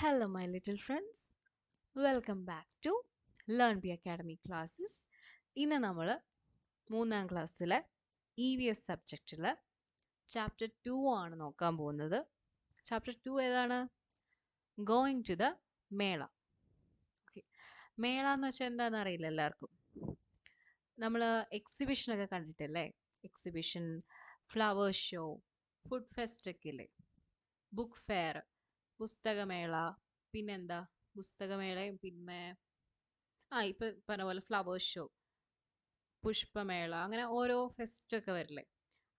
Hello, my little friends. Welcome back to Learn Be Academy classes. ഇന്ന് നമ്മൾ മൂന്നാം ക്ലാസ്സിലെ ഇ വി എസ് സബ്ജക്റ്റിൽ ചാപ്റ്റർ 2 ആണ് നോക്കാൻ പോകുന്നത്. ചാപ്റ്റർ 2 ഏതാണ്? ഗോയിങ് ടു ദ മേള. ഓക്കെ, മേള എന്ന് വെച്ചാൽ എന്താണെന്ന് അറിയില്ല എല്ലാവർക്കും. നമ്മൾ എക്സിബിഷനൊക്കെ കണ്ടിട്ടില്ലേ? Exhibition, flower show, food fest ഒക്കെ ഇല്ലേ? ബുക്ക് ഫെയർ, പുസ്തകമേള, പിന്നെന്താ പുസ്തകമേളയും പിന്നെ ഇപ്പം പറഞ്ഞ പോലെ ഫ്ലവേഴ്സ് ഷോ, പുഷ്പമേള, അങ്ങനെ ഓരോ ഫെസ്റ്റൊക്കെ വരില്ലേ?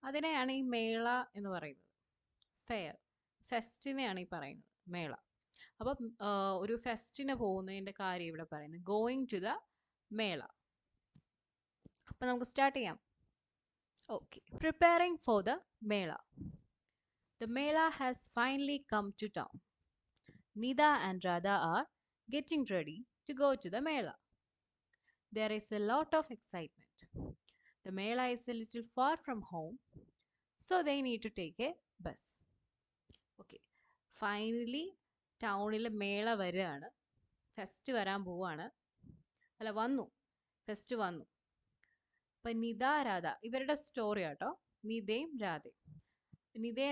അതിനെയാണ് ഈ മേള എന്ന് പറയുന്നത്. ഫെയർ, ഫെസ്റ്റിനെയാണ് ഈ പറയുന്നത് മേള. അപ്പം ഒരു ഫെസ്റ്റിന് പോകുന്നതിൻ്റെ കാര്യം ഇവിടെ പറയുന്നത് ഗോയിങ് ടു ദ മേള. അപ്പം നമുക്ക് സ്റ്റാർട്ട് ചെയ്യാം. ഓക്കെ, പ്രിപ്പയറിംഗ് ഫോർ ദ മേള. The Mela has finally come to town. Nida and Radha are getting ready to go to the Mela. There is a lot of excitement. The Mela is a little far from home, so they need to take a bus. Okay, finally ടൗണിൽ മേള വരികയാണ്. Fest വരാൻ പോവാണ്. അല്ല, വന്നു, fest വന്നു. അപ്പം നിത, രാധ ഇവരുടെ സ്റ്റോറി ആട്ടോ. നിതയും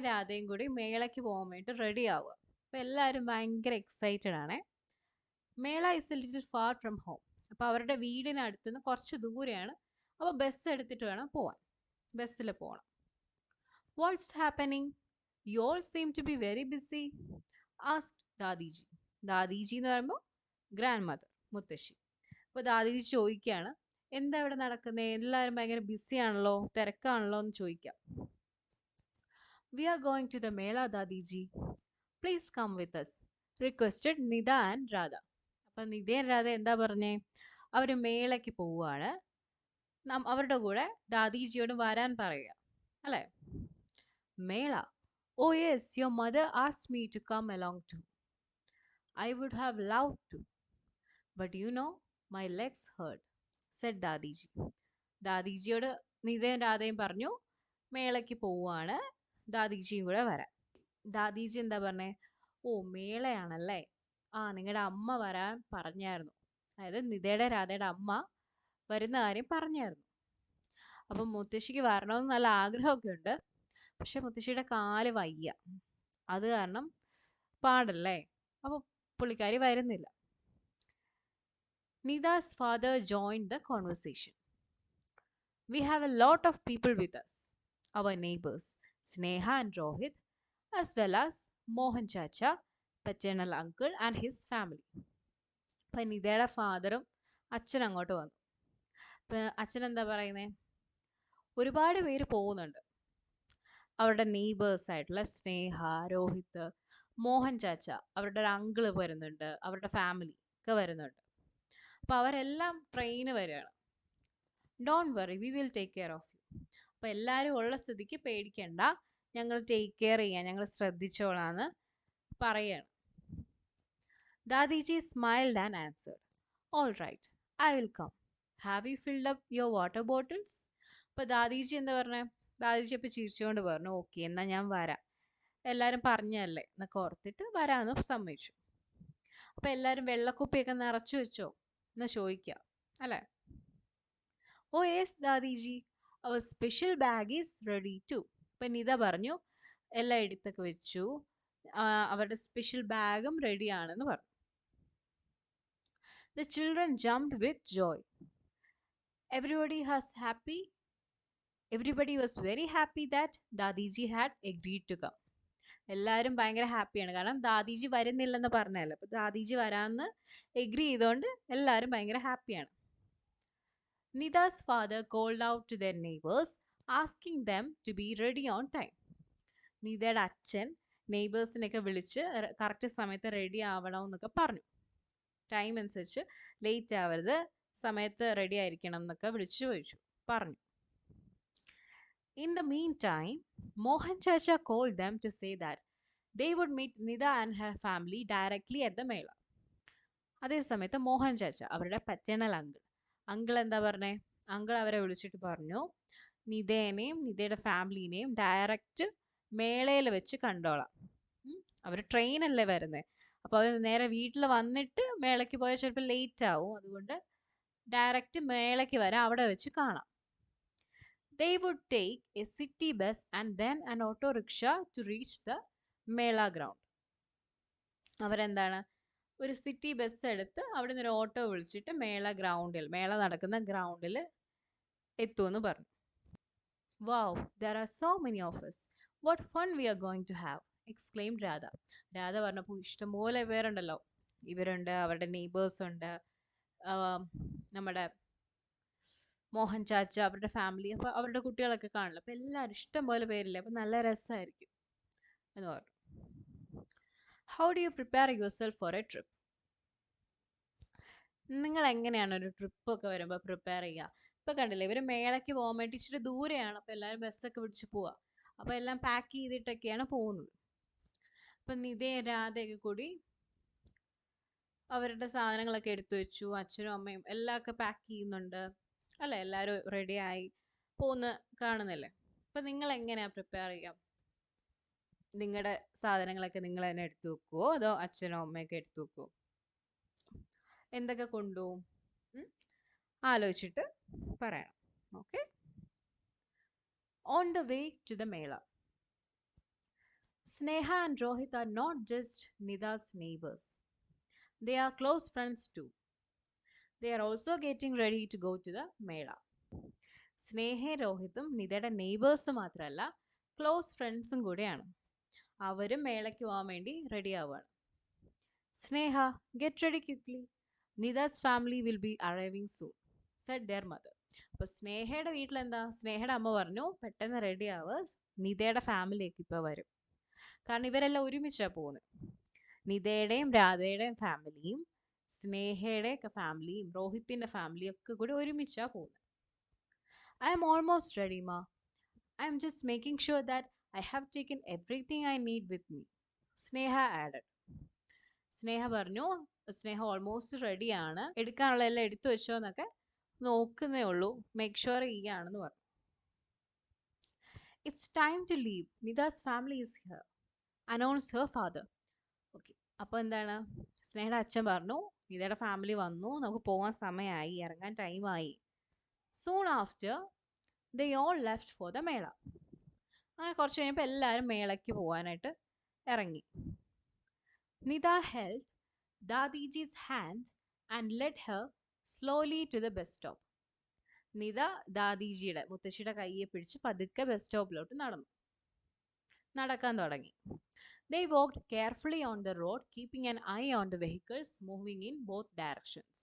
രാധയും കൂടി മേളയ്ക്ക് പോകാൻ വേണ്ടി റെഡി ആവുക. അപ്പോൾ എല്ലാവരും ഭയങ്കര എക്സൈറ്റഡ് ആണ്. മേള is A little far from home. അപ്പോൾ അവരുടെ വീടിനടുത്തുനിന്ന് കുറച്ച് ദൂരെയാണ്. അപ്പോൾ ബസ് എടുത്തിട്ട് വേണം പോവാൻ. ബസ്സിൽ പോകണം. What's happening? You all seem to be very busy asked Dadiji. Dadiji എന്ന് പറയുമ്പോൾ ഗ്രാൻഡ് മദർ, മുത്തശ്ശി. അപ്പോൾ ദാദിജി ചോദിക്കുകയാണ്, എന്താ ഇവിടെ നടക്കുന്നത്? എല്ലാവരും ഭയങ്കര ബിസി ആണല്ലോ, തിരക്കാണല്ലോ എന്ന് ചോദിക്കാം. We are going to the Mela, Dadiji. Please come with us, requested Nida and Radha. അപ്പം നിതയും രാധ എന്താ പറഞ്ഞേ? അവർ മേളയ്ക്ക് പോവുകയാണ്. അവരുടെ കൂടെ ദാദിജിയോട് വരാൻ പറയുക, അല്ലേ? മേള. Oh yes, your mother asked me to come along too. I would have loved to, but you know, my legs hurt, said ദാദിജി. ദാദിജിയോട് നിതയും രാധയും പറഞ്ഞു മേളയ്ക്ക് പോവുകയാണ്, ദാദിജിയും കൂടെ വരാൻ. ദാദിജി എന്താ പറഞ്ഞേ? ഓ, മേളയാണല്ലേ, നിങ്ങളുടെ അമ്മ വരാൻ പറഞ്ഞായിരുന്നു. അതായത് നിതയുടെ രാധയുടെ അമ്മ വരുന്ന കാര്യം പറഞ്ഞായിരുന്നു. അപ്പം മുത്തശ്ശിക്ക് വരണമെന്ന് നല്ല ആഗ്രഹമൊക്കെ ഉണ്ട്. പക്ഷെ മുത്തശ്ശിയുടെ കാല് വയ്യ, അത് കാരണം പാടല്ലേ. അപ്പോൾ പുള്ളിക്കാരി വരുന്നില്ല. Nida's father joined the conversation. We have a lot of people with us, our neighbors, Sneha and Rohit, as well as Mohan Chacha, paternal uncle and his family. അപ്പം നിതയുടെ ഫാദറും അച്ഛൻ അങ്ങോട്ട് വന്നു. അപ്പം അച്ഛൻ എന്താ പറയുന്നത്? ഒരുപാട് പേര് പോകുന്നുണ്ട്. അവരുടെ നെയ്ബേഴ്സ് ആയിട്ടുള്ള സ്നേഹ, രോഹിത്, മോഹൻ ചാച്ച, അവരുടെ ഒരു അങ്കിള് വരുന്നുണ്ട്, അവരുടെ ഫാമിലി ഒക്കെ വരുന്നുണ്ട്. അപ്പം അവരെല്ലാം ട്രെയിന് വരികയാണ്. Don't worry, we will take care of you. അപ്പം എല്ലാവരും ഉള്ള സ്ഥിതിക്ക് പേടിക്കണ്ട, ഞങ്ങൾ ടേക്ക് കെയർ ചെയ്യാം, ഞങ്ങൾ ശ്രദ്ധിച്ചോളാന്ന് പറയാണ്. Dadiji smiled and answered, all right, I will come. Have you filled up your water bottles? അപ്പോൾ ദാദിജി എന്താ പറഞ്ഞേ? ദാദിജി അപ്പോൾ ചിരിച്ചുകൊണ്ട് പറഞ്ഞു, ഓക്കെ, എന്നാൽ ഞാൻ വരാം, എല്ലാവരും പറഞ്ഞല്ലേ എന്നൊക്കെ ഓർത്തിട്ട് വരാമെന്ന് സമ്മതിച്ചു. അപ്പോൾ എല്ലാവരും വെള്ളക്കുപ്പിയൊക്കെ നിറച്ചു വെച്ചോ എന്ന് ചോദിക്കുക, അല്ലേ? Oh yes Dadiji, our special bag is ready too. അപ്പം നിത പറഞ്ഞു, എല്ലാം എടുത്തൊക്കെ വെച്ചു, അവരുടെ സ്പെഷ്യൽ ബാഗും റെഡിയാണെന്ന് പറഞ്ഞു. The children jumped with joy. Everybody was very happy that Dadiji had agreed to come. എല്ലാവരും ഭയങ്കര ഹാപ്പിയാണ്, കാരണം ദാദിജി വരുന്നില്ലെന്ന് പറഞ്ഞല്ലോ. അപ്പോൾ ദാദിജി വരാമെന്ന് എഗ്രി ചെയ്തുകൊണ്ട് എല്ലാവരും ഭയങ്കര ഹാപ്പിയാണ്. Nida's father called out to their neighbors, asking them to be ready on time. നിതയുടെ അച്ഛൻ നെയ്ബേഴ്സിനെയൊക്കെ വിളിച്ച് കറക്റ്റ് സമയത്ത് റെഡി ആവണം എന്നൊക്കെ പറഞ്ഞു. ടൈം അനുസരിച്ച് ലേറ്റ് ആവരുത്, സമയത്ത് റെഡി ആയിരിക്കണം എന്നൊക്കെ വിളിച്ചു പറഞ്ഞു. In the meantime, Mohan Chacha called them to say that they would meet Nida and her family directly at the Mela. അതേ സമയത്ത് മോഹൻ ചാച്ച, അവരുടെ പറ്റേണൽ അങ്കിൾ എന്താ പറഞ്ഞേ? അങ്കിൾ അവരെ വിളിച്ചിട്ട് പറഞ്ഞു, നിതേനെയും നിതയുടെ ഫാമിലീനെയും ഡയറക്റ്റ് മേളയിൽ വെച്ച് കണ്ടോളാം. അവർ ട്രെയിനല്ലേ വരുന്നത്, അപ്പോൾ അവർ നേരെ വീട്ടിൽ വന്നിട്ട് മേളയ്ക്ക് പോയാൽ ചിലപ്പോൾ ലേറ്റ് ആവും. അതുകൊണ്ട് ഡയറക്റ്റ് മേളയ്ക്ക് വരാം, അവിടെ വെച്ച് കാണാം. They would take a city bus and then an auto rickshaw to reach the Mela ground. അവരെന്താണ്, ഒരു സിറ്റി ബസ് എടുത്ത് അവിടെ നിന്ന് ഒരു ഓട്ടോ വിളിച്ചിട്ട് മേള നടക്കുന്ന ഗ്രൗണ്ടിൽ എത്തുമെന്ന് പറഞ്ഞു. Wow, there are so many of us. What fun we are going to have, exclaimed Radha. Radha പറഞ്ഞപ്പോൾ ഇഷ്ടംപോലെ പേരുണ്ടല്ലോ, ഇവരുണ്ട്, അവരുടെ നെയ്ബേഴ്സ് ഉണ്ട്, നമ്മുടെ മോഹൻ ചാച്ച, അവരുടെ ഫാമിലി, അപ്പോൾ അവരുടെ കുട്ടികളൊക്കെ കാണില്ല, അപ്പോൾ എല്ലാവരും ഇഷ്ടം പോലെ പേരില്ലേ, അപ്പോൾ നല്ല രസമായിരിക്കും എന്ന് പറഞ്ഞു. How do you prepare your self for A trip? നിങ്ങൾ എങ്ങനെയാണ് ഒരു ട്രിപ്പൊക്കെ വരുമ്പോൾ പ്രിപ്പയർ ചെയ്യുക? ഇപ്പോൾ കണ്ടില്ലേ, ഇവർ മേളയ്ക്ക് പോകാൻ വേണ്ടി ഇച്ചിരി ദൂരെയാണ്, അപ്പോൾ എല്ലാവരും ബസ്സൊക്കെ പിടിച്ച് പോവുക. അപ്പോൾ എല്ലാം പാക്ക് ചെയ്തിട്ടൊക്കെയാണ് പോകുന്നത്. അപ്പം നിതേ രാധയൊക്കെ കൂടി അവരുടെ സാധനങ്ങളൊക്കെ എടുത്തു വെച്ചു, അച്ഛനും അമ്മയും എല്ലാം ഒക്കെ പാക്ക് ചെയ്യുന്നുണ്ട് അല്ലേ, എല്ലാവരും റെഡിയായി പോകുന്ന കാണുന്നില്ലേ. അപ്പം നിങ്ങൾ എങ്ങനെയാണ് പ്രിപ്പയർ ചെയ്യുക? നിങ്ങളുടെ സാധനങ്ങളൊക്കെ നിങ്ങൾ തന്നെ എടുത്തു വെക്കുമോ, അതോ അച്ഛനോ അമ്മയൊക്കെ എടുത്തു വെക്കുമോ? എന്തൊക്കെ കൊണ്ടുപോകും ആലോചിച്ചിട്ട് പറയണം. Okay. On the way to the mela, Sneha and Rohit are not just Nida's neighbors. They are close friends too. They are also getting ready to go to the Mela. സ്നേഹയും രോഹിത്തും നിതയുടെ നെയ്ബേഴ്സ് മാത്രമല്ല, ക്ലോസ് ഫ്രണ്ട്സും കൂടെയാണ്. അവരും മേളയ്ക്ക് പോകാൻ വേണ്ടി റെഡി ആവുകയാണ്. Sneha, get ready quickly. Nita's family will be arriving soon, said their mother. അപ്പോൾ സ്നേഹയുടെ വീട്ടിലെന്താ, സ്നേഹയുടെ അമ്മ പറഞ്ഞു പെട്ടെന്ന് റെഡി ആവുക, നിതയുടെ ഫാമിലിയൊക്കെ ഇപ്പോൾ വരും. കാരണം ഇവരെല്ലാം ഒരുമിച്ചാണ് പോകുന്നത്. നിതയുടെയും രാധയുടെയും ഫാമിലിയും സ്നേഹയുടെ ഫാമിലിയും രോഹിത്തിൻ്റെ ഫാമിലിയും ഒക്കെ കൂടി ഒരുമിച്ചാണ് പോകുന്നത്. I am almost ready, Ma. I am just making sure that I have taken everything I need with me, Sneha added. സ്നേഹ പറഞ്ഞു, സ്നേഹ ഓൾമോസ്റ്റ് റെഡിയാണ്, എടുക്കാനുള്ള എല്ലാം എടുത്തു വെച്ചോ എന്നൊക്കെ നോക്കുന്നേ ഉള്ളൂ, മേക്ക് ഷുവർ ചെയ്യുകയാണെന്ന് പറഞ്ഞു. It's time to leave, Nita's family is here, announce her father. Okay, അപ്പോൾ എന്താണ്, സ്നേഹയുടെ അച്ഛൻ പറഞ്ഞു നിതയുടെ ഫാമിലി വന്നു, നമുക്ക് പോകാൻ സമയമായി, ഇറങ്ങാൻ ടൈമായി. Soon after they all left for the mela. അങ്ങനെ കുറച്ച് കഴിഞ്ഞപ്പോൾ എല്ലാവരും മേളയ്ക്ക് പോകാനായിട്ട് ഇറങ്ങി. Nita held Dadiji's hand and led her slowly to the bus stop. Nita ദാദിജിയുടെ മുത്തശ്ശിയുടെ കയ്യെ പിടിച്ച് പതുക്കെ ബസ് സ്റ്റോപ്പിലോട്ട് നടക്കാൻ തുടങ്ങി. They walked carefully on the road, keeping an eye on the vehicles moving in both directions.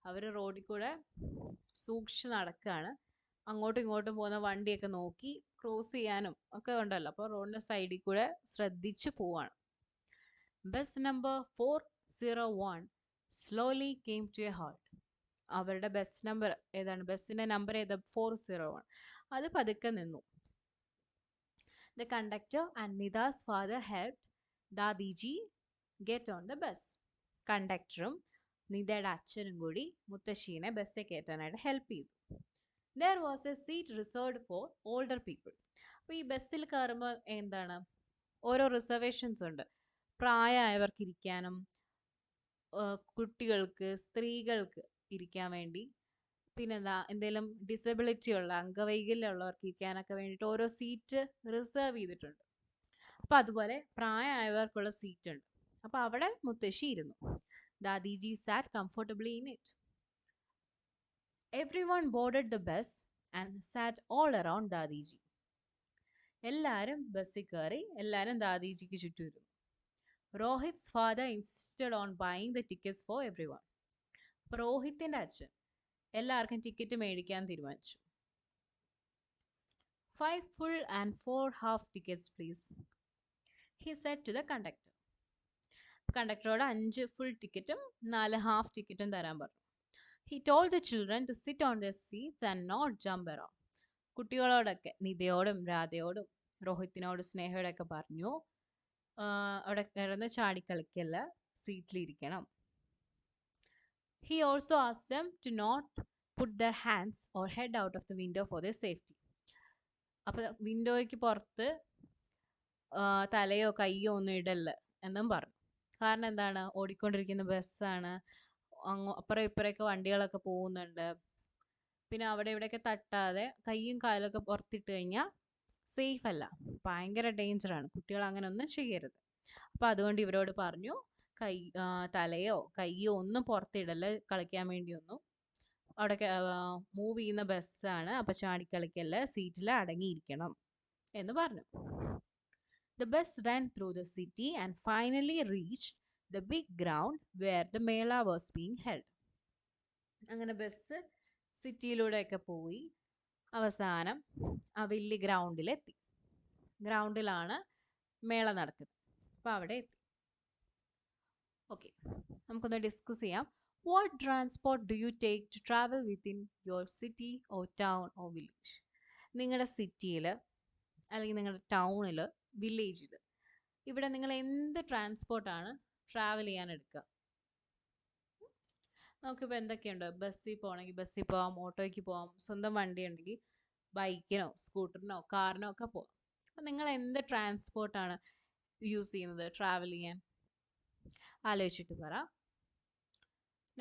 അവർ റോഡിൽ കൂടെ സൂക്ഷിച്ച് നടക്കുകയാണ്, അങ്ങോട്ടും ഇങ്ങോട്ടും പോകുന്ന വണ്ടിയൊക്കെ നോക്കി, ക്രോസ് ചെയ്യാനും ഒക്കെ ഉണ്ടല്ലോ, അപ്പോൾ റോഡിൻ്റെ സൈഡിൽ കൂടെ ശ്രദ്ധിച്ച് പോവാണ്. Bus number 401 slowly came to a halt. അവരുടെ ബസ് നമ്പർ ഏതാണ്, ബസ്സിൻ്റെ നമ്പർ ഏതാ, 401, അത് പതുക്കെ നിന്നു. The conductor and Nida's father helped Dadiji get on the bus. കണ്ടക്ടറും നിതയുടെ അച്ഛനും കൂടി മുത്തശ്ശീനെ ബസ്സിൽ കയറ്റാനായിട്ട് ഹെൽപ്പ് ചെയ്തു. There was a seat reserved for older people. അപ്പോൾ ഈ ബസ്സിൽ കയറുമ്പോൾ എന്താണ്, ഓരോ റിസർവേഷൻസ് ഉണ്ട്. പ്രായമായവർക്ക് ഇരിക്കാനും കുട്ടികൾക്ക്, സ്ത്രീകൾക്ക് ഇരിക്കാൻ വേണ്ടി, പിന്നെന്താ എന്തെങ്കിലും ഡിസബിലിറ്റി ഉള്ള അംഗവൈകല്യമുള്ളവർക്ക് ഇരിക്കാനൊക്കെ വേണ്ടിയിട്ട് ഓരോ സീറ്റ് റിസർവ് ചെയ്തിട്ടുണ്ട്. അപ്പോൾ അതുപോലെ പ്രായമായവർക്കുള്ള സീറ്റ് ഉണ്ട്. അപ്പോൾ അവിടെ മുത്തശ്ശി ഇരുന്നു. Dadiji sat comfortably in it. Everyone boarded the bus and sat all around Dadiji. എല്ലാവരും ബസ്സിൽ കയറി, എല്ലാവരും ദാദിജിക്ക് ചുറ്റും ഇരുന്നു. Rohit's father insisted on buying the tickets for everyone. അപ്പോൾ രോഹിത്തിൻ്റെ അച്ഛൻ എല്ലാവർക്കും ടിക്കറ്റ് മേടിക്കാൻ തീരുമാനിച്ചു. 5 full and 4 half tickets please, he said to the conductor. കണ്ടക്ടറോട് 5 full ടിക്കറ്റും 4 ഹാഫ് ടിക്കറ്റും തരാൻ പറഞ്ഞു. He told the children to sit on their seats and not jump around. കുട്ടികളോടൊക്കെ, നിതയോടും രാധയോടും രോഹിത്തിനോടും സ്നേഹയോടൊക്കെ പറഞ്ഞു, അവിടെ കിടന്ന് ചാടിക്കളിക്കല്ല, സീറ്റിലിരിക്കണം. He also asked them to not put their hands or head out of the window for their safety. അപ്പോൾ വിൻഡോയ്ക്ക് പുറത്ത് തലയോ കയ്യോ ഒന്നും ഇടല്ല എന്നും പറഞ്ഞു. കാരണം എന്താണ്, ഓടിക്കൊണ്ടിരിക്കുന്ന ബസ്സാണ്, അപ്പുറം ഇപ്പുറമൊക്കെ വണ്ടികളൊക്കെ പോകുന്നുണ്ട്. പിന്നെ അവിടെ ഇവിടെയൊക്കെ തട്ടാതെ കൈയും കാലൊക്കെ പുറത്തിട്ട് കഴിഞ്ഞാൽ സേഫ് അല്ല, ഭയങ്കര ഡേഞ്ചറാണ്, കുട്ടികൾ അങ്ങനെ ഒന്നും ചെയ്യരുത്. അപ്പോൾ അതുകൊണ്ട് ഇവരോട് പറഞ്ഞു, കൈ തലയോ കൈയോ ഒന്നും പുറത്തിടല്ല കളിക്കാൻ വേണ്ടിയൊന്നും. അവിടെ മൂവ് ചെയ്യുന്ന ബസ്സാണ്, അപ്പോൾ ചാടിക്കളിക്കല്ല, സീറ്റിൽ അടങ്ങിയിരിക്കണം എന്ന് പറഞ്ഞു. The bus went through the city and finally reached the big ground where the mela was being held. അങ്ങനെ ബസ് സിറ്റിയിലൂടെയൊക്കെ പോയി അവസാനം ആ വലിയ ഗ്രൗണ്ടിലെത്തി. ഗ്രൗണ്ടിലാണ് മേള നടക്കുന്നത്. അപ്പോൾ അവിടെ എത്തി. ഓക്കെ, നമുക്കൊന്ന് ഡിസ്കസ് ചെയ്യാം. What transport do you take to travel within your city or town or village? നിങ്ങളുടെ സിറ്റിയിൽ അല്ലെങ്കിൽ നിങ്ങളുടെ ടൗണിൽ, വില്ലേജിൽ, ഇവിടെ നിങ്ങൾ എന്ത് ട്രാൻസ്പോർട്ടാണ് ട്രാവൽ ചെയ്യാൻ എടുക്കുക? നമുക്കിപ്പോൾ എന്തൊക്കെയുണ്ട്? ബസ്സിൽ പോകണമെങ്കിൽ ബസ്സിൽ പോകാം, ഓട്ടോയ്ക്ക് പോകാം, സ്വന്തം വണ്ടി ഉണ്ടെങ്കിൽ ബൈക്കിനോ സ്കൂട്ടറിനോ കാറിനോ ഒക്കെ പോകാം. അപ്പം നിങ്ങൾ എന്ത് ട്രാൻസ്പോർട്ടാണ് യൂസ് ചെയ്യുന്നത് ട്രാവൽ ചെയ്യാൻ? ആലോചിച്ചിട്ട് പറ.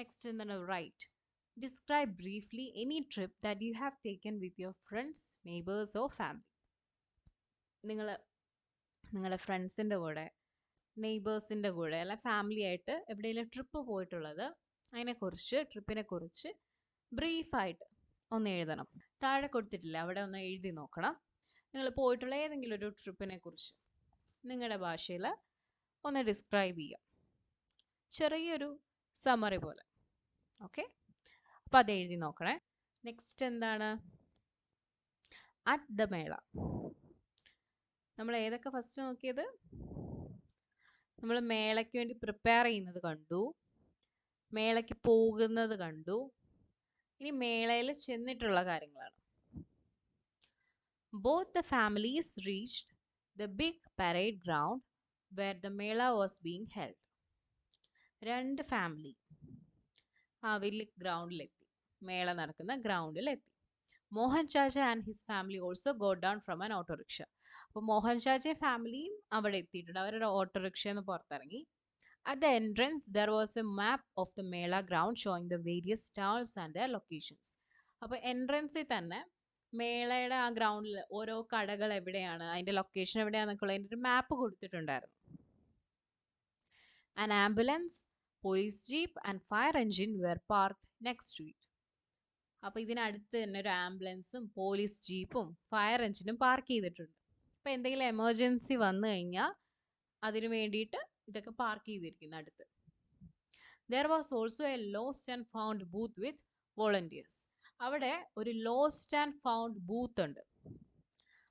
നെക്സ്റ്റ് എന്താണ്? Right. Describe briefly any trip that you have taken with your friends, neighbours or family. നിങ്ങൾ നിങ്ങളുടെ ഫ്രണ്ട്സിൻ്റെ കൂടെ, നെയ്ബേഴ്സിൻ്റെ കൂടെ അല്ല ഫാമിലി ആയിട്ട് എവിടെയെങ്കിലും ട്രിപ്പ് പോയിട്ടുള്ളത്, അതിനെക്കുറിച്ച്, ട്രിപ്പിനെ കുറിച്ച് ബ്രീഫായിട്ട് ഒന്ന് എഴുതണം. താഴെ കൊടുത്തിട്ടില്ല, അവിടെ ഒന്ന് എഴുതി നോക്കണം. നിങ്ങൾ പോയിട്ടുള്ള ഏതെങ്കിലും ഒരു ട്രിപ്പിനെ കുറിച്ച് നിങ്ങളുടെ ഭാഷയിൽ ഒന്ന് ഡിസ്ക്രൈബ് ചെയ്യുക, ചെറിയൊരു സമ്മറി പോലെ. ഓക്കെ, അപ്പോൾ അത് എഴുതി നോക്കണേ. നെക്സ്റ്റ് എന്താണ്? അറ്റ് ദ മേള. നമ്മൾ ഏതൊക്കെ ഫസ്റ്റ് നോക്കിയത്? നമ്മൾ മേളയ്ക്ക് വേണ്ടി പ്രിപ്പയർ ചെയ്യുന്നത് കണ്ടു, മേളയ്ക്ക് പോകുന്നത് കണ്ടു, ഇനി മേളയിൽ ചെന്നിട്ടുള്ള കാര്യങ്ങളാണ്. Both the families reached the big parade ground where the mela was being held. രണ്ട് ഫാമിലി ആ വലിയ ഗ്രൗണ്ടിലെത്തി, മേള നടക്കുന്ന ഗ്രൗണ്ടിലെത്തി. Mohan Chacha and his family also go down from an autorickshaw. അപ്പോൾ മോഹൻ ചാച്ചയും ഫാമിലിയും അവിടെ എത്തിയിട്ടുണ്ട്, അവരുടെ ഓട്ടോറിക്ഷയിൽ നിന്ന് പുറത്തിറങ്ങി. At the entrance, there was a map of the Mela ground showing the various stalls and their locations. അപ്പോൾ എൻട്രൻസിൽ തന്നെ മേളയുടെ ആ ഗ്രൗണ്ടിൽ ഓരോ കടകൾ എവിടെയാണ്, അതിൻ്റെ ലൊക്കേഷൻ എവിടെയാണെന്നൊക്കെ ഉള്ളതിൻ്റെ ഒരു മാപ്പ് കൊടുത്തിട്ടുണ്ടായിരുന്നു. An ambulance, police jeep and fire engine were parked next to it. അപ്പോൾ ഇതിനടുത്ത് തന്നെ ഒരു ആംബുലൻസും പോലീസ് ജീപ്പും ഫയർ എഞ്ചിനും പാർക്ക് ചെയ്തിട്ടുണ്ട്. അപ്പോൾ എന്തെങ്കിലും എമർജൻസി വന്നു കഴിഞ്ഞാൽ അതിനു വേണ്ടിയിട്ട് ഇതൊക്കെ പാർക്ക് ചെയ്തിരിക്കുന്നു അടുത്ത്. There was also a lost and found booth with volunteers. അവിടെ ഒരു ലോസ്റ്റ് ആൻഡ് ഫൗണ്ട് ബൂത്ത് ഉണ്ട്.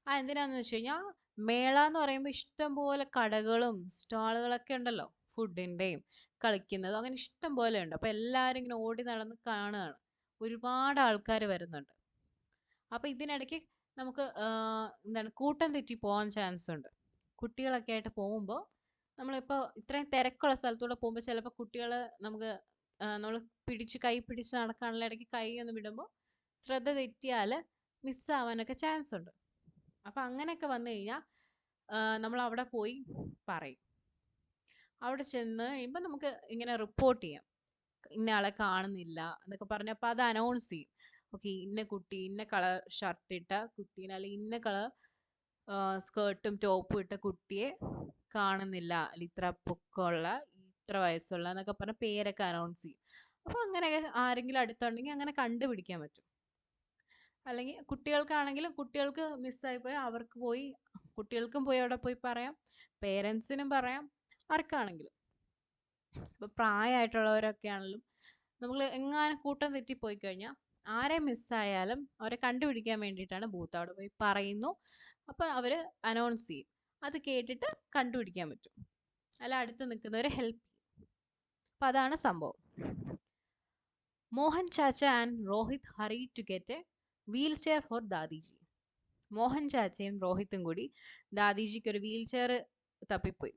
ആ എന്തിനാന്ന് വെച്ച് കഴിഞ്ഞാൽ മേള എന്ന് പറയുമ്പോൾ ഇഷ്ടം പോലെ കടകളും സ്റ്റാളുകളൊക്കെ ഉണ്ടല്ലോ, ഫുഡിൻ്റെയും കളിക്കുന്നതും അങ്ങനെ ഇഷ്ടം പോലെ ഉണ്ട്. അപ്പോൾ എല്ലാവരും ഇങ്ങനെ ഓടി നടന്ന് കാണുകയാണ്, ഒരുപാട് ആൾക്കാർ വരുന്നുണ്ട്. അപ്പോൾ ഇതിനിടയ്ക്ക് നമുക്ക് എന്താണ് കൂട്ടം തെറ്റി പോകാൻ ചാൻസ് ഉണ്ട്. കുട്ടികളൊക്കെ ആയിട്ട് പോകുമ്പോൾ നമ്മളിപ്പോൾ ഇത്രയും തിരക്കുള്ള സ്ഥലത്തൂടെ പോകുമ്പോൾ ചിലപ്പോൾ കുട്ടികൾ നമുക്ക് നമ്മൾ കൈ പിടിച്ച് നടക്കാനുള്ള ഇടയ്ക്ക് കൈ ഒന്ന് വിടുമ്പോൾ ശ്രദ്ധ തെറ്റിയാൽ മിസ്സാവാനൊക്കെ ചാൻസ് ഉണ്ട്. അപ്പം അങ്ങനെയൊക്കെ വന്നു കഴിഞ്ഞാൽ നമ്മൾ അവിടെ പോയി പറയും. അവിടെ ചെന്ന് കഴിയുമ്പോൾ നമുക്ക് ഇങ്ങനെ റിപ്പോർട്ട് ചെയ്യാം, ഇന്ന ആളെ കാണുന്നില്ല എന്നൊക്കെ പറഞ്ഞപ്പോൾ അത് അനൗൺസ് ചെയ്യും. ഓക്കെ, ഇന്ന കുട്ടി, ഇന്ന കളർ ഷർട്ട് ഇട്ട കുട്ടീനെ അല്ലെങ്കിൽ ഇന്ന കളർ സ്കേർട്ടും ടോപ്പും ഇട്ട കുട്ടിയെ കാണുന്നില്ല, അല്ലെങ്കിൽ ഇത്ര പൊക്കമുള്ള, ഇത്ര വയസ്സുള്ള എന്നൊക്കെ പറഞ്ഞ പേരൊക്കെ അനൗൺസ് ചെയ്യും. അപ്പോൾ അങ്ങനെ ആരെങ്കിലും അടുത്തുണ്ടെങ്കിൽ അങ്ങനെ കണ്ടുപിടിക്കാൻ പറ്റും. അല്ലെങ്കിൽ കുട്ടികൾക്കാണെങ്കിലും കുട്ടികൾക്ക് മിസ്സായിപ്പോയി അവർക്ക് പോയി, കുട്ടികൾക്കും പോയി അവിടെ പോയി പറയാം, പേരൻസിനും പറയാം, ആർക്കാണെങ്കിലും. ഇപ്പോൾ പ്രായമായിട്ടുള്ളവരൊക്കെ ആണെങ്കിലും നമ്മൾ എങ്ങാനും കൂട്ടം തെറ്റിപ്പോയി കഴിഞ്ഞാൽ ആരെ മിസ്സായാലും അവരെ കണ്ടുപിടിക്കാൻ വേണ്ടിയിട്ടാണ് ബൂത്ത്. അവിടെ പോയി പറയുന്നു, അപ്പോൾ അവർ അനൗൺസ് ചെയ്യും, അത് കേട്ടിട്ട് കണ്ടുപിടിക്കാൻ പറ്റും, അല്ല അടുത്ത് നിൽക്കുന്നവരെ ഹെൽപ്പ് ചെയ്യും. അപ്പം അതാണ് സംഭവം. Mohan Chacha and Rohit hurry to get a wheel chair for Dadiji. Mohan ചാച്ചയും രോഹിത്തും കൂടി ദാദിജിക്ക് ഒരു വീൽ ചെയർ തപ്പിപ്പോയി.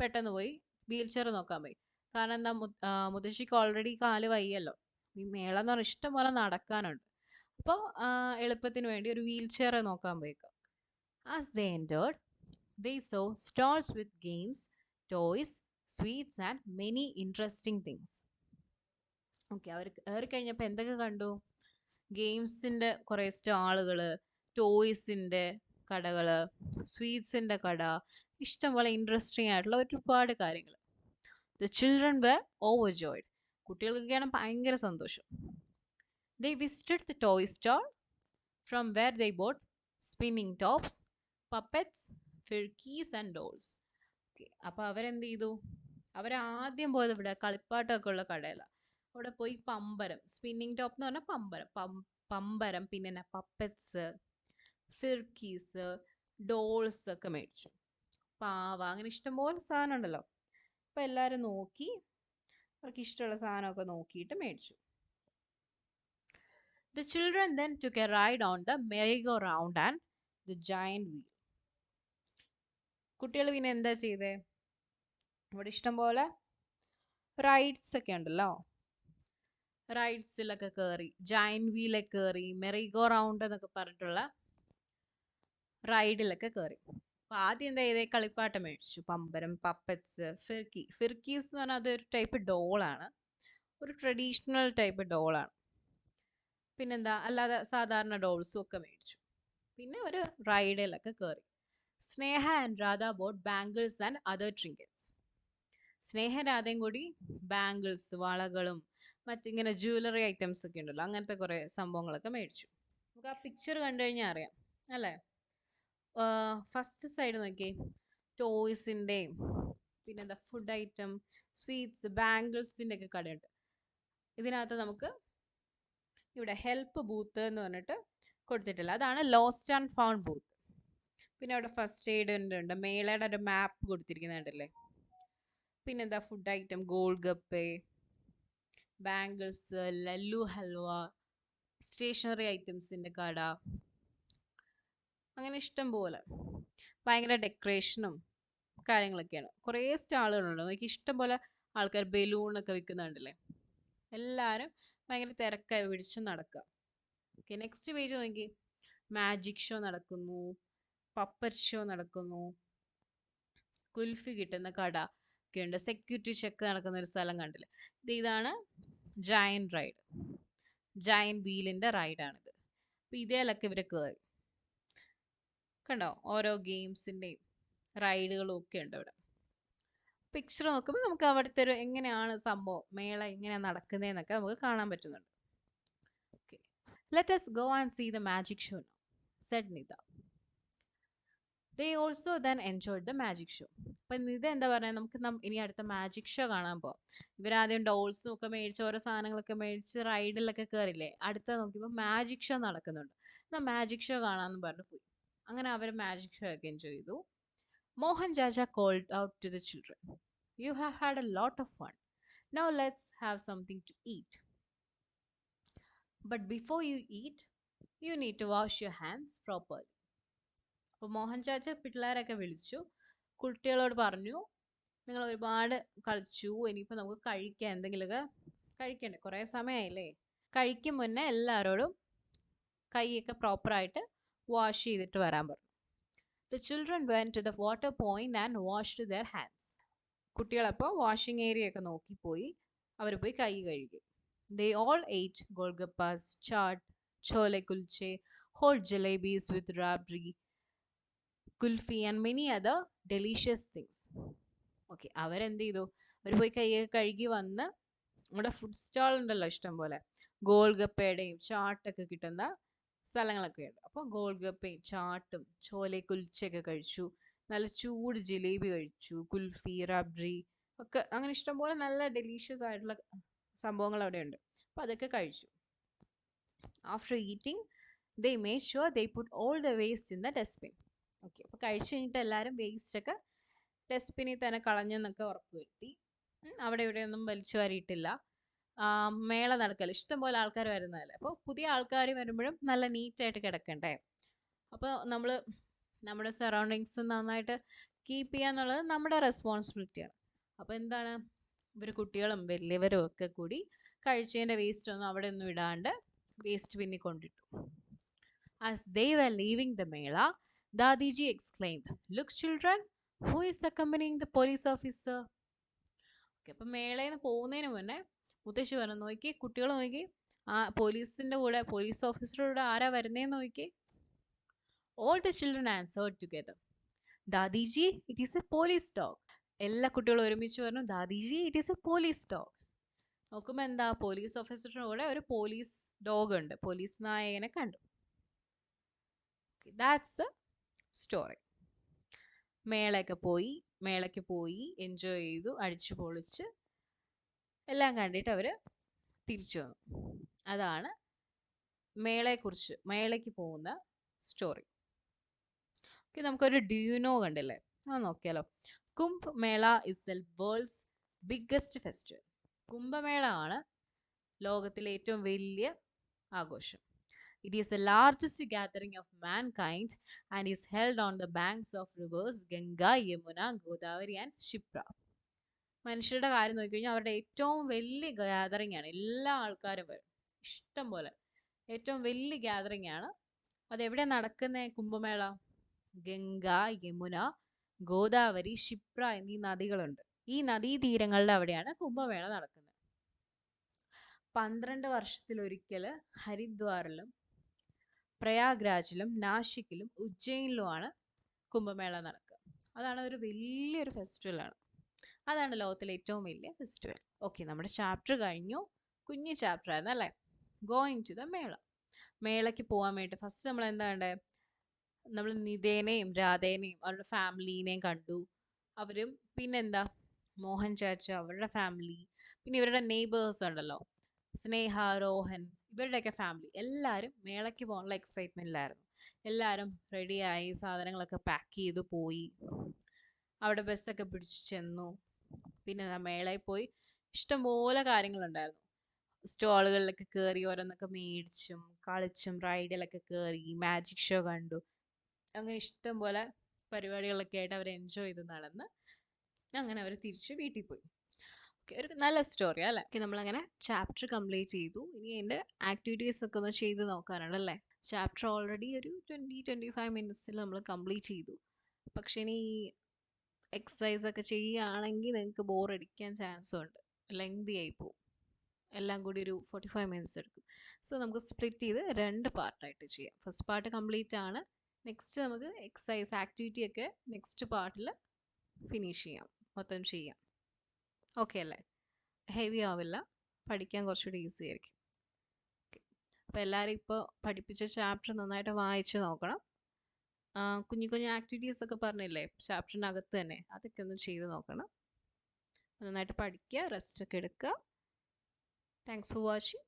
പെട്ടെന്ന് പോയി വീൽ ചെയർ നോക്കാൻ പോയി. കാരണം എന്താ, മുത്തശ്ശിക്ക് ഓൾറെഡി കാല് വയ്യല്ലോ, ഈ മേള എന്ന് പറഞ്ഞാൽ ഇഷ്ടം പോലെ നടക്കാനുണ്ട്. അപ്പോൾ എളുപ്പത്തിന് വേണ്ടി ഒരു വീൽ ചെയർ നോക്കാൻ പോയേക്കാം. As they entered, they saw stalls with games, toys, sweets and many interesting things. Okay, അവർ കയറി കഴിഞ്ഞപ്പോൾ എന്തൊക്കെ കണ്ടു? ഗെയിംസിൻ്റെ കുറേ സ്റ്റാളുകൾ, ടോയ്സിൻ്റെ കടകൾ, സ്വീറ്റ്സിൻ്റെ കട, ഇഷ്ടംപോലെ ഇൻട്രസ്റ്റിംഗ് ആയിട്ടുള്ള ഒരുപാട് കാര്യങ്ങൾ. The children were overjoyed. കുട്ടികൾക്കൊക്കെയാണ് ഭയങ്കര സന്തോഷം. They visited the toy store from where they bought spinning tops, puppets, firkis and dolls. Okay, അപ്പോൾ അവരെന്ത് ചെയ്തു? അവരാദ്യം പോയത് ഇവിടെ കളിപ്പാട്ടമൊക്കെ ഉള്ള കടയിലാണ്. അവിടെ പോയി പമ്പരം, സ്പിന്നിങ് ടോപ്പ് എന്ന് പറഞ്ഞാൽ പമ്പരം, പമ്പരം, പിന്നെ പപ്പറ്റ്സ്, ഫിർക്കീസ്, ഡോൾസ് ഒക്കെ മേടിച്ചു. പാവ, അങ്ങനെ ഇഷ്ടംപോലെ സാധനം ഉണ്ടല്ലോ. അപ്പോൾ എല്ലാവരും നോക്കി, അവർക്ക് ഇഷ്ടമുള്ള സാധനമൊക്കെ നോക്കിയിട്ട് മേടിച്ചു. The children then took a ride on the merry-go-round and the giant wheel. കുട്ടികൾ പിന്നെ എന്താ ചെയ്തേ? ഇവിടെ ഇഷ്ടംപോലെ റൈഡ്സ് ഒക്കെ ഉണ്ടല്ലോ. റൈഡ്സിലൊക്കെ കയറി, ജയൻറ്റ് വീലൊക്കെ കയറി, മെറി ഗോ റൗണ്ട് എന്നൊക്കെ പറഞ്ഞിട്ടുള്ള റൈഡിലൊക്കെ കയറി. അപ്പോൾ ആദ്യം എന്താ ചെയ്തേ? കളിപ്പാട്ടം മേടിച്ചു. പമ്പരം, പപ്പറ്റ്സ്, ഫിർക്കീസ് എന്ന് പറഞ്ഞാൽ അതൊരു ടൈപ്പ് ഡോളാണ്, ഒരു ട്രഡീഷണൽ ടൈപ്പ് ഡോളാണ്. പിന്നെന്താ, അല്ലാതെ സാധാരണ ഡോൾസും ഒക്കെ മേടിച്ചു. പിന്നെ ഒരു റൈഡിലൊക്കെ കയറി. Sneha and Radha bought bangles and other trinkets. Sneha രാധയും കൂടി ബാംഗിൾസ്, വളകളും മറ്റിങ്ങനെ ജ്വല്ലറി ഐറ്റംസ് ഒക്കെ ഉണ്ടല്ലോ, അങ്ങനത്തെ കുറേ സംഭവങ്ങളൊക്കെ മേടിച്ചു. നമുക്ക് ആ പിക്ചർ കണ്ടു കഴിഞ്ഞാൽ അറിയാം അല്ലേ? ഫസ്റ്റ് സൈഡ് നോക്കി, ടോയ്സിൻ്റെയും പിന്നെന്താ ഫുഡ് ഐറ്റം, സ്വീറ്റ്സ്, ബാംഗിൾസിൻ്റെ ഒക്കെ കടയുണ്ട്. ഇതിനകത്ത് നമുക്ക് ഇവിടെ ഹെൽപ്പ് ബൂത്ത് എന്ന് പറഞ്ഞിട്ട് കൊടുത്തിട്ടില്ല, അതാണ് ലോസ്റ്റ് ആൻഡ് ഫൗണ്ട് ബൂത്ത്. പിന്നെ അവിടെ ഫസ്റ്റ് എയ്ഡ് ഉണ്ട്, മേളയുടെ ഒരു മാപ്പ് കൊടുത്തിരിക്കുന്നുണ്ടല്ലേ. പിന്നെന്താ food item, gol gappe, bangles, ലല്ലു ഹൽവ, സ്റ്റേഷനറി ഐറ്റംസിൻ്റെ കട, അങ്ങനെ ഇഷ്ടം പോലെ ഭയങ്കര ഡെക്കറേഷനും കാര്യങ്ങളൊക്കെയാണ്. കുറേ സ്റ്റാളുകളുണ്ട്, നമുക്ക് ഇഷ്ടം പോലെ ആൾക്കാർ ബലൂണൊക്കെ വിൽക്കുന്നുണ്ടല്ലേ. എല്ലാവരും ഭയങ്കര തിരക്കായി പിടിച്ച് നടക്കുക. ഓക്കെ, നെക്സ്റ്റ് പേജ് നോക്കി. മാജിക് ഷോ നടക്കുന്നു, പപ്പറ്റ് ഷോ നടക്കുന്നു, കുൽഫി കിട്ടുന്ന കട ഒക്കെ ഉണ്ട്, സെക്യൂരിറ്റി ചെക്ക് നടക്കുന്ന ഒരു സ്ഥലം കണ്ടില്ലേ. ഇതാണ് ജയൻറ്റ് റൈഡ്, ജയൻറ്റ് വീലിൻ്റെ റൈഡാണിത്. അപ്പോൾ ഇതിലൊക്കെ ഇവർ കയറി. കണ്ടോ, ഓരോ ഗെയിംസിൻ്റെയും റൈഡുകളും ഒക്കെ ഉണ്ട് ഇവിടെ. പിക്ചർ നോക്കുമ്പോൾ നമുക്ക് അവിടുത്തെ ഒരു എങ്ങനെയാണ് സംഭവം, മേള എങ്ങനെയാണ് നടക്കുന്നതെന്നൊക്കെ നമുക്ക് കാണാൻ പറ്റുന്നുണ്ട്. Okay, let us go and see the magic show now, said Nida. They also then enjoyed the magic show. അപ്പം ഇത് എന്താ പറയുക, നമുക്ക് ഇനി അടുത്ത മാജിക് ഷോ കാണാൻ പോകാം. ഇവരാദ്യം ഡോൾസും ഒക്കെ മേടിച്ച് ഓരോ സാധനങ്ങളൊക്കെ മേടിച്ച് റൈഡിലൊക്കെ കയറില്ലേ. അടുത്ത നോക്കിയപ്പോൾ മാജിക് ഷോ നടക്കുന്നുണ്ട്. എന്നാൽ മാജിക് ഷോ കാണാമെന്ന് പറഞ്ഞു പോയി. അങ്ങനെ അവർ മാജിക് ഷോ ഒക്കെ എൻജോയ് ചെയ്തു. Mohan Jaja called out to the children, "You have had a lot of fun. Now let's have something to eat. But before you eat, you need to wash your hands properly." അപ്പോൾ മോഹൻ ചാച്ച പിള്ളേരൊക്കെ വിളിച്ചു, കുട്ടികളോട് പറഞ്ഞു, നിങ്ങൾ ഒരുപാട് കളിച്ചു, ഇനിയിപ്പോൾ നമുക്ക് കഴിക്കാം, എന്തെങ്കിലുമൊക്കെ കഴിക്കണ്ടേ, കുറേ സമയമായില്ലേ. കഴിക്കും മുന്നേ എല്ലാവരോടും കൈയൊക്കെ പ്രോപ്പറായിട്ട് വാഷ് ചെയ്തിട്ട് വരാൻ പറഞ്ഞു. The children went to the water point and washed their hands. കുട്ടികളപ്പോൾ വാഷിംഗ് ഏരിയ ഒക്കെ നോക്കിപ്പോയി, അവർ പോയി കൈ കഴുകി. They all ate golgappas, chaat, chole kulche, hot jalebis with rabri, kulfi and many other delicious things. Okay, അവരെന്ത് ചെയ്തു? അവർ പോയി കൈയൊക്കെ കഴുകി വന്ന് നമ്മുടെ ഫുഡ് സ്റ്റാൾ ഉണ്ടല്ലോ ഇഷ്ടം പോലെ, ഗോൾഗപ്പയുടെയും ചാട്ടൊക്കെ കിട്ടുന്ന സ്ഥലങ്ങളൊക്കെ ഉണ്ട്. അപ്പോൾ ഗോൾഗപ്പയും ചാട്ടും ചോലെ കുൽച്ചയൊക്കെ കഴിച്ചു, നല്ല ചൂട് ജിലേബി കഴിച്ചു, കുൽഫി, റബ്രി ഒക്കെ, അങ്ങനെ ഇഷ്ടംപോലെ നല്ല ഡെലീഷ്യസ് ആയിട്ടുള്ള സംഭവങ്ങൾ അവിടെ ഉണ്ട്. അപ്പോൾ അതൊക്കെ കഴിച്ചു. After eating they made sure they puttu all the waste in the dustbin. Okay, അപ്പോൾ കഴിച്ചു കഴിഞ്ഞിട്ട് എല്ലാവരും വേസ്റ്റൊക്കെ ഡസ്റ്റ്ബിനിൽ തന്നെ കളഞ്ഞെന്നൊക്കെ ഉറപ്പ് വരുത്തി. അവിടെ ഇവിടെയൊന്നും വലിച്ചു വാരിയിട്ടില്ല. മേള നടക്കല്ല, ഇഷ്ടംപോലെ ആൾക്കാർ വരുന്നതല്ലേ. അപ്പോൾ പുതിയ ആൾക്കാർ വരുമ്പോഴും നല്ല നീറ്റായിട്ട് കിടക്കണ്ടേ. അപ്പോൾ നമ്മൾ നമ്മുടെ സറൗണ്ടിങ്സ് നന്നായിട്ട് കീപ്പ് ചെയ്യുക എന്നുള്ളത് നമ്മുടെ റെസ്പോൺസിബിലിറ്റിയാണ്. അപ്പോൾ എന്താണ്, ഇവർ കുട്ടികളും വലിയവരും ഒക്കെ കൂടി കഴിച്ചതിൻ്റെ വേസ്റ്റൊന്നും അവിടെ ഒന്നും ഇടാണ്ട് waste ബിന്നിൽ കൊണ്ടിട്ടു. As they were leaving the Mela, Dadiji exclaimed, "Look, children, who is accompanying the police officer? Okay, അപ്പം മേളയിൽ നിന്ന് പോകുന്നതിന് മുന്നേ മുത്തശ്ശി പറഞ്ഞു, നോക്കി കുട്ടികൾ നോക്കി, ആ പോലീസിൻ്റെ കൂടെ, പോലീസ് ഓഫീസറുടെ കൂടെ ആരാ വരുന്നതെന്ന് നോക്കി. All the children answered together, Dadiji it is a police dog. എല്ലാ കുട്ടികളും ഒരുമിച്ച് പറഞ്ഞു, Dadiji it is a police dog. നോക്കുമ്പോൾ എന്താ, പോലീസ് ഓഫീസറിൻ്റെ കൂടെ ഒരു പോലീസ് ഡോഗ് ഉണ്ട്, പോലീസ് നായകനെ കണ്ടു. That's A story. മേളയ്ക്ക് പോയി എൻജോയ് ചെയ്തു, അടിച്ചു പൊളിച്ച് എല്ലാം കണ്ടിട്ട് അവർ തിരിച്ചു വന്നു. അതാണ് മേളയെക്കുറിച്ച്, മേളയ്ക്ക് പോകുന്ന സ്റ്റോറി. ഓക്കെ, നമുക്കൊരു ഡ്യൂനോ കണ്ടില്ലേ, അത് നോക്കിയാലോ. കുംഭ് മേള is the world's biggest festival. Kumbh Mela ആണ് ലോകത്തിലെ ഏറ്റവും വലിയ ആഘോഷം. It is the largest gathering of mankind and is held on the banks of rivers Ganga, Yamuna, Godavari and Shipra. മനുഷ്യരുടെ കാര്യം നോക്കിക്കഴിഞ്ഞാൽ അവരുടെ ഏറ്റവും വലിയ ഗ്യാതറിംഗ് ആണ്. എല്ലാ ആൾക്കാരും വരും, ഇഷ്ടം പോലെ. ഏറ്റവും വലിയ ഗ്യാതറിംഗ് ആണ്. അതെവിടെ നടക്കുന്ന കുംഭമേള? ഗംഗ, യമുന, ഗോദാവരി, ക്ഷിപ്ര എന്നീ നദികളുണ്ട്. ഈ നദീതീരങ്ങളുടെ അവിടെയാണ് കുംഭമേള നടക്കുന്നത്. 12 വർഷത്തിലൊരിക്കൽ ഹരിദ്വാറിലും പ്രയാഗ്രാജിലും നാഷിക്കിലും ഉജ്ജയിനിലുമാണ് കുംഭമേള നടക്കുക. അതാണ് ഒരു വലിയൊരു ഫെസ്റ്റിവലാണ്. അതാണ് ലോകത്തിലെ ഏറ്റവും വലിയ ഫെസ്റ്റിവൽ. ഓക്കെ, നമ്മുടെ ചാപ്റ്റർ കഴിഞ്ഞു. കുഞ്ഞു ചാപ്റ്റർ ആയിരുന്നു അല്ലേ? ഗോയിങ് ടു ദ മേള. മേളയ്ക്ക് പോകാൻ വേണ്ടി ഫസ്റ്റ് നമ്മൾ എന്താ വേണ്ടത്? നമ്മൾ നിതേനെയും രാധേനെയും അവരുടെ ഫാമിലീനെയും കണ്ടു. അവരും പിന്നെന്താ, മോഹൻ ചാച്ച അവരുടെ ഫാമിലി, പിന്നെ ഇവരുടെ നെയ്ബേഴ്സ് ഉണ്ടല്ലോ, സ്നേഹ, രോഹൻ, ഇവരുടെയൊക്കെ ഫാമിലി, എല്ലാവരും മേളയ്ക്ക് പോകാനുള്ള എക്സൈറ്റ്മെൻറ്റിലായിരുന്നു. എല്ലാവരും റെഡിയായി, സാധനങ്ങളൊക്കെ പാക്ക് ചെയ്ത് പോയി. അവിടെ ബസ്സൊക്കെ പിടിച്ച് ചെന്നു. പിന്നെ മേളയിൽ പോയി ഇഷ്ടംപോലെ കാര്യങ്ങളുണ്ടായിരുന്നു. സ്റ്റോളുകളിലൊക്കെ കയറി ഓരോന്നൊക്കെ മേടിച്ചും കളിച്ചും റൈഡിലൊക്കെ കയറി മാജിക് ഷോ കണ്ടു. അങ്ങനെ ഇഷ്ടംപോലെ പരിപാടികളൊക്കെ ആയിട്ട് അവർ എൻജോയ് ചെയ്ത് നടന്ന് അങ്ങനെ അവർ തിരിച്ച് വീട്ടിൽ പോയി. ഓക്കെ, ഒരു നല്ല സ്റ്റോറി അല്ലേ? ഓക്കെ, നമ്മളങ്ങനെ ചാപ്റ്റർ കംപ്ലീറ്റ് ചെയ്തു. ഇനി അതിൻ്റെ ആക്ടിവിറ്റീസ് ഒക്കെ ഒന്ന് ചെയ്ത് നോക്കാനുണ്ടല്ലേ. ചാപ്റ്റർ ഓൾറെഡി ഒരു 20-25 മിനിറ്റ്സിൽ നമ്മൾ കംപ്ലീറ്റ് ചെയ്തു. പക്ഷേ ഇനി എക്സസൈസ് ഒക്കെ ചെയ്യുകയാണെങ്കിൽ നിങ്ങൾക്ക് ബോറടിക്കാൻ ചാൻസ് ഉണ്ട്, ലെങ്തി ആയി പോകും. എല്ലാം കൂടി ഒരു 45 മിനിറ്റ്സ് എടുക്കും. സോ നമുക്ക് സ്പ്ലിറ്റ് ചെയ്ത് 2 പാർട്ടായിട്ട് ചെയ്യാം. ഫസ്റ്റ് പാർട്ട് കംപ്ലീറ്റ് ആണ്. നെക്സ്റ്റ് നമുക്ക് എക്സസൈസ് ആക്ടിവിറ്റി ഒക്കെ നെക്സ്റ്റ് പാർട്ടിൽ ഫിനിഷ് ചെയ്യാം, മൊത്തം ചെയ്യാം. ഓക്കെ അല്ലേ? ഹെവി ആവില്ല, പഠിക്കാൻ കുറച്ചുകൂടി ഈസി ആയിരിക്കും. ഓക്കെ, അപ്പോൾ എല്ലാവരും ഇപ്പോൾ പഠിപ്പിച്ച ചാപ്റ്റർ നന്നായിട്ട് വായിച്ച് നോക്കണം. കുഞ്ഞു കുഞ്ഞു ആക്ടിവിറ്റീസ് ഒക്കെ പറഞ്ഞില്ലേ ചാപ്റ്ററിനകത്ത് തന്നെ, അതൊക്കെ ഒന്ന് ചെയ്ത് നോക്കണം. നന്നായിട്ട് പഠിക്കുക, റെസ്റ്റ് ഒക്കെ എടുക്കുക. Thanks for watching.